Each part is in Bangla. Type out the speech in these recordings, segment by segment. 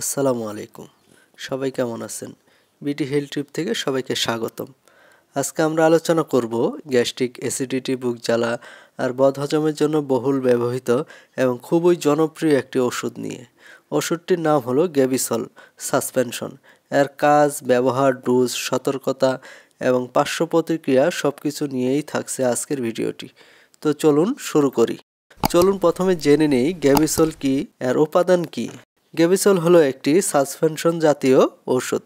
আসসালামু আলাইকুম। সবাই কেমন আছেন? বিটি হেলথ ট্রিপ থেকে সবাইকে স্বাগতম। আজকে আমরা আলোচনা করব গ্যাস্ট্রিক অ্যাসিডিটি, বুক জ্বালা আর বদহজমের জন্য বহুল ব্যবহৃত এবং খুবই জনপ্রিয় একটি ওষুধ নিয়ে। ওষুধটির নাম হলো গ্যাভিসল সাসপেনশন। এর কাজ, ব্যবহার, ডোজ, সতর্কতা এবং পার্শ্ব প্রতিক্রিয়া সব কিছু নিয়েই থাকছে আজকের ভিডিওটি। তো চলুন শুরু করি। চলুন প্রথমে জেনে নেই গ্যাভিসল কি, এর উপাদান কি। গ্যাভিসল হলো একটি সাসপেনশন জাতীয় ঔষধ।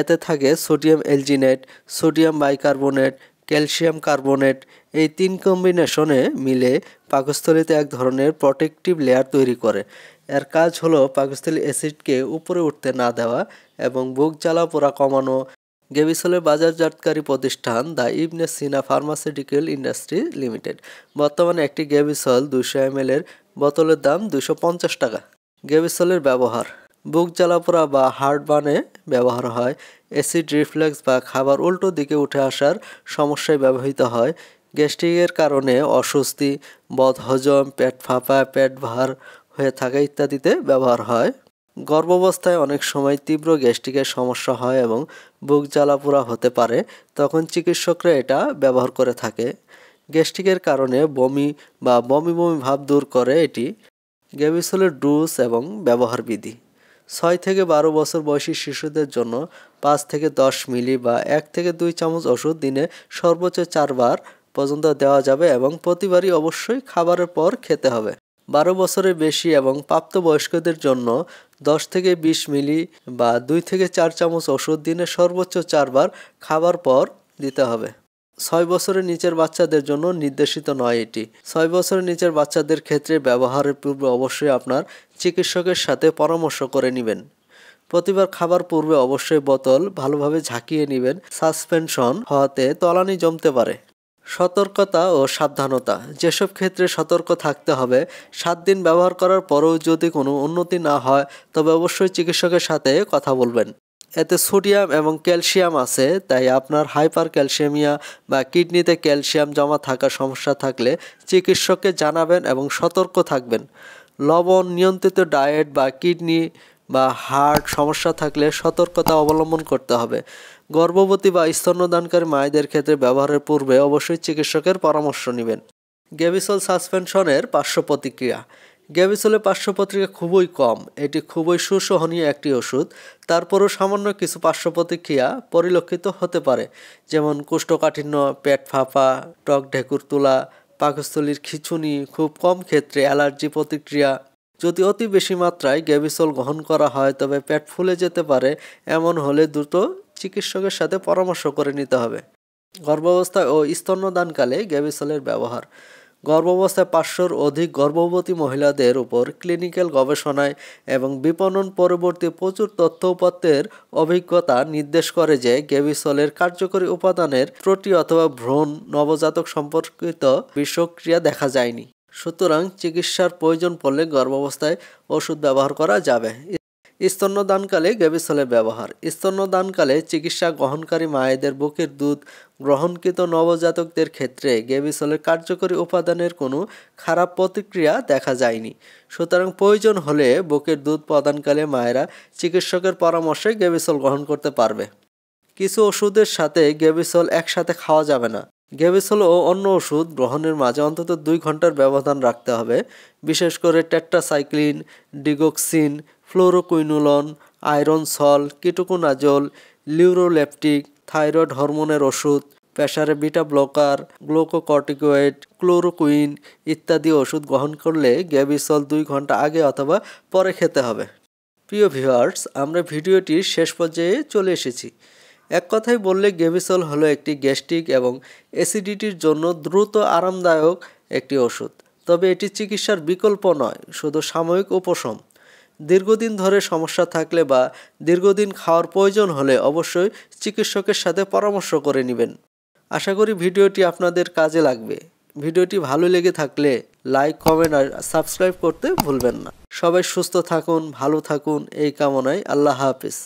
এতে থাকে sodium alginate, sodium bicarbonate, calcium carbonate. এই তিন কম্বিনেশনে মিলে পাকস্থলীতে এক ধরনের প্রোটেক্টিভ লেয়ার তৈরি করে। এর কাজ হলো পাকস্থলী অ্যাসিডকে উপরে উঠতে না দেওয়া এবং বুক জ্বালা পোড়া কমানো। গ্যাভিসলের বাজারজাতকারী প্রতিষ্ঠান the Ibn Sina pharmaceutical industry limited. বর্তমানে একটি গ্যাভিসল 200 ml এর বোতলের দাম 250 টাকা। গ্যাভিসলের ব্যবহার: বুক জ্বালাপোড়া বা হার্টবার্নে ব্যবহার হয়। অ্যাসিড রিফ্লেক্স বা খাবার উল্টো দিকে উঠে আসার সমস্যায় ব্যবহৃত হয়। গ্যাস্ট্রিকের কারণে অস্বস্তি, বদহজম, পেট ফাঁপা, পেট ভার হয়ে থাকা ইত্যাদিতে ব্যবহার হয়। গর্ভাবস্থায় অনেক সময় তীব্র গ্যাস্ট্রিকের সমস্যা হয় এবং বুক জ্বালাপোড়া হতে পারে, তখন চিকিৎসকরা এটা ব্যবহার করে থাকে। গ্যাস্ট্রিকের কারণে বমি বা বমি বমি ভাব দূর করে এটি। গ্যাভিসলের ডোজ এবং ব্যবহার বিধি: 6 থেকে 12 বছর বয়সী শিশুদের জন্য 5 থেকে 10 মিলি বা 1 থেকে 2 চামচ ওষুধ দিনে সর্বোচ্চ 4 বার পর্যন্ত দেওয়া যাবে এবং প্রতিবারই অবশ্যই খাবারের পর খেতে হবে। 12 বছরের বেশি এবং প্রাপ্তবয়স্কদের জন্য 10 থেকে 20 মিলি বা 2 থেকে 4 চামচ ওষুধ দিনে সর্বোচ্চ 4 বার খাবার পর দিতে হবে। 6 বছরের নিচের বাচ্চাদের জন্য নির্দেশিত নয় এটি। 6 বছরের নিচের বাচ্চাদের ক্ষেত্রে ব্যবহারের পূর্বে অবশ্যই আপনার চিকিৎসকের সাথে পরামর্শ করে নেবেন। প্রতিবার খাবার পূর্বে অবশ্যই বোতল ভালোভাবে ঝাঁকিয়ে নেবেন। সাসপেনশন হওয়াতে তলানি জমতে পারে। সতর্কতা ও সাবধানতা: যেসব ক্ষেত্রে সতর্ক থাকতে হবে: 7 দিন ব্যবহার করার পরেও যদি কোনো উন্নতি না হয় তবে অবশ্যই চিকিৎসকের সাথে কথা বলবেন। এতে সোডিয়াম এবং ক্যালসিয়াম আছে, তাই আপনার হাইপার ক্যালসিয়ামিয়া বা কিডনিতে ক্যালসিয়াম জমা থাকার সমস্যা থাকলে চিকিৎসককে জানাবেন এবং সতর্ক থাকবেন। লবণ নিয়ন্ত্রিত ডায়েট বা কিডনি বা হার্ট সমস্যা থাকলে সতর্কতা অবলম্বন করতে হবে। গর্ভবতী বা স্তন্যদানকারী মায়েদের ক্ষেত্রে ব্যবহারের পূর্বে অবশ্যই চিকিৎসকের পরামর্শ নেবেন। গ্যাভিসল সাসপেনশনের পার্শ্ব প্রতিক্রিয়া: গ্যাভিসলের পার্শ্ব প্রতিক্রিয়া খুবই কম। এটি খুবই সুসহনীয় একটি ওষুধ। তারপরও সামান্য কিছু পার্শ্ব প্রতিক্রিয়া পরিলক্ষিত হতে পারে, যেমন কোষ্ঠকাঠিন্য, পেট ফাঁপা, টক ঢেকুর তোলা, পাকস্থলীর খিঁচুনি। খুব কম ক্ষেত্রে অ্যালার্জি প্রতিক্রিয়া। যদি অতি বেশি মাত্রায় গ্যাভিসল গ্রহণ করা হয় তবে পেট ফুলে যেতে পারে। এমন হলে দ্রুত চিকিৎসকের সাথে পরামর্শ করে নিতে হবে। গর্ভাবস্থায় ও স্তন্যদানকালে গ্যাভিসলের ব্যবহার: গর্ভাবস্থায় 500-র অধিক গর্ভবতী মহিলাদের উপর ক্লিনিক্যাল গবেষণায় এবং বিপণন পরবর্তী প্রচুর তথ্য উপাত্তের অভিজ্ঞতা নির্দেশ করে যে গ্যাভিসলের কার্যকরী উপাদানের ত্রুটি অথবা ভ্রূণ নবজাতক সম্পর্কিত বিষক্রিয়া দেখা যায়নি। সুতরাং চিকিৎসার প্রয়োজন পড়লে গর্ভাবস্থায় ওষুধ ব্যবহার করা যাবে। স্তন্যদানকালে গ্যাভিসলের ব্যবহার: স্তন্যদানকালে চিকিৎসা গ্রহণকারী মায়েদের বুকের দুধ গ্রহণকৃত নবজাতকদের ক্ষেত্রে গ্যাভিসলের কার্যকরী উপাদানের কোনো খারাপ প্রতিক্রিয়া দেখা যায়নি। সুতরাং প্রয়োজন হলে বুকের দুধ প্রদানকালে মায়েরা চিকিৎসকের পরামর্শে গ্যাভিসল গ্রহণ করতে পারবে। কিছু ওষুধের সাথে গ্যাভিসল একসাথে খাওয়া যাবে না। গ্যাভিসল ও অন্য ওষুধ গ্রহণের মাঝে অন্তত 2 ঘন্টার ব্যবধান রাখতে হবে। বিশেষ করে টেট্রাসাইক্লিন, ডিগক্সিন, ফ্লোরোকুইনোলন, আয়রন সল, কিটোকোনাজোল, লিউরোলেপটিক, থাইরয়েড হরমোনের ওষুধ, প্রেসারে বিটা ব্লকার, গ্লুকোকর্টিকয়েড, ক্লোরোকুইন ইত্যাদি ওষুধ গ্রহণ করলে গ্যাভিসল 2 ঘন্টা আগে অথবা পরে খেতে হবে। প্রিয় ভিউয়ার্স, আমরা ভিডিওটির শেষ পর্যায়ে চলে এসেছি। এক কথায় বললে গ্যাভিসল হলো একটি গ্যাস্ট্রিক এবং অ্যাসিডিটির জন্য দ্রুত আরামদায়ক একটি ওষুধ। তবে এটি চিকিৎসার বিকল্প নয়, শুধু সাময়িক উপশম। দীর্ঘদিন ধরে সমস্যা থাকলে বা দীর্ঘদিন খাওয়ার প্রয়োজন হলে অবশ্যই চিকিৎসকের সাথে পরামর্শ করে নেবেন। আশা করি ভিডিওটি আপনাদের কাজে লাগবে। ভিডিওটি ভালো লেগে থাকলে লাইক, কমেন্ট আর সাবস্ক্রাইব করতে ভুলবেন না। সবাই সুস্থ থাকুন, ভালো থাকুন এই কামনায়। আল্লাহ হাফেজ।